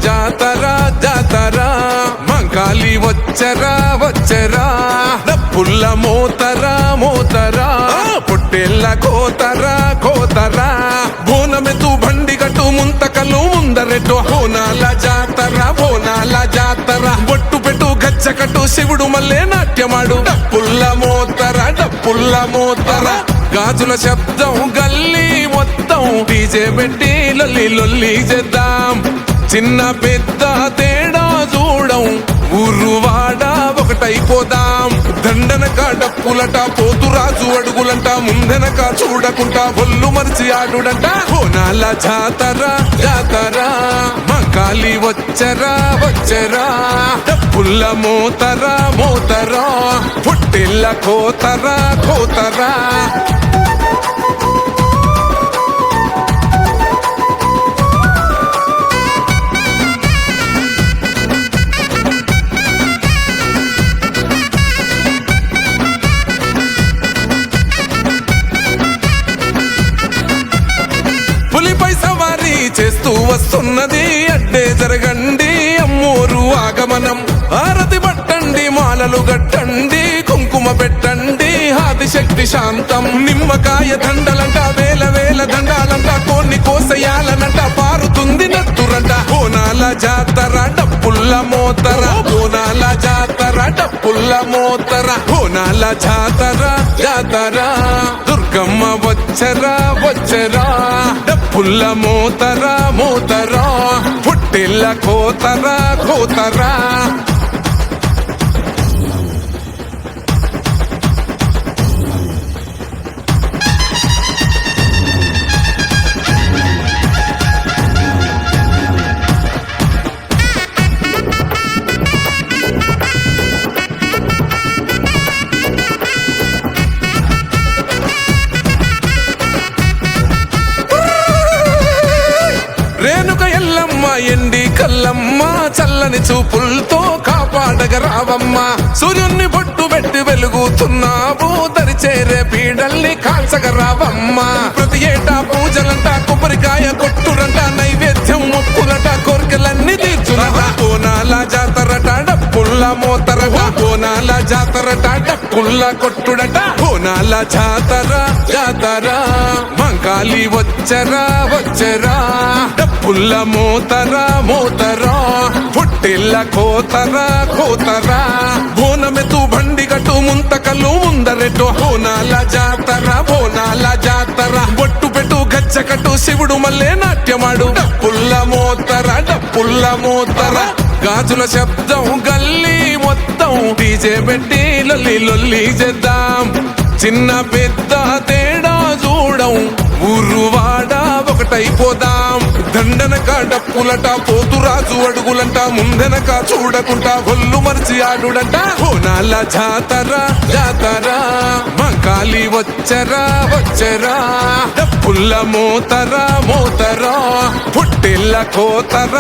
జాతర జాతర మంకాలి వచ్చరా వచ్చరా డప్పుల్ల మోతరా మోతరా పొట్టేళ్ళ కోతరా కోతరా బోనమెతు బండి గట్టు ముంతకలు ముందరెట్టు బోనాల జాతర బొట్టు పెట్టు గచ్చకట్టు శివుడు మల్లే నాట్యమాడు డప్పుల్ల మోతరా గాజుల శబ్దం గల్లీ మొత్తం డీజే పెట్టి లొల్లి లొల్లి చేద్దాం చిన్న పెద్ద తేడా చూడం ఊరువాడ ఒకటైపోదాం దండనక డప్పులట పోతురాజు అడుగులంట ముందెనక చూడకుంటా ఒళ్ళు మరిచి ఆడుడంట బోనాల జాతర జాతర మంకాలి వచ్చరా వచ్చరా డప్పుల్ల మోతరా మోతరా పొట్టెళ్ళ కోతరా కోతరా పులిపై సవారీ చేస్తూ వస్తున్నది అడ్డే జరగండి అమ్మోరు ఆగమనం ఆరతి పట్టండి మాలలు గట్టండి కుంకుమ పెట్టండి ఆదిశక్తి శాంతం నిమ్మకాయ దండలంట వేల వేల దండాలంట కొన్ని కోసయాలనంట పారుతుంది నత్తురంట బోనాల జాతర డప్పుల్ల మోతర బోనాల జాతర డప్పుల్ల మోతర బోనాల జాతర జాతర దుర్గమ్మ వచ్చరా వచ్చరా డప్పుల్ల మోతరా మోతరా పొట్టెళ్ళ కోతరా కోతరా రేణుక ఎల్లమ్మ ఎండి కల్లమ్మ చల్లని చూపులతో కాపాడగ రావమ్మ సూర్యున్ని బొట్టు పెట్టి వెలుగుతున్నావు దరిచేరే పీడల్ని కాల్చగ రావమ్మ ప్రతి ఏటా పూజలంట కొబ్బరికాయ కొట్టురంట నైవేద్యం మొక్కులంట కోరికలన్నీ తీర్చునట బోనాల జాతరట డప్పుల్ల మోతరట బోనాల జాతరట డప్పుల్ల కొట్టుడట బోనాల జాతర జాతర మంకాలి వచ్చరా వచ్చరా డప్పుల్ల మోతరా మోతరా పొట్టెళ్ళ కోతరా కోతరా బోనమెతు బండి గట్టు ముంతకలు ముందరెట్టు బోనాల జాతర బొట్టు పెట్టు గచ్చకట్టు శివుడు మల్లే నాట్యమాడు డప్పుల్ల మోతరా గాజుల శబ్దం గల్లీ మొత్తం డీజే పెట్టి లొల్లి లొల్లి చేద్దాం చిన్న పెద్ద తేడా చూడం ఊరువాడ ఒకటైపోదాం దండనక డప్పులట పోతురాజు అడుగులంట ముందెనక చూడకుంటా ఒళ్ళు మరిచి ఆడుడంట బోనాల జాతర జాతర మంకాలి వచ్చరా వచ్చరా డప్పుల్ల మోతరా మోతరా పొట్టెళ్ళ కోతరా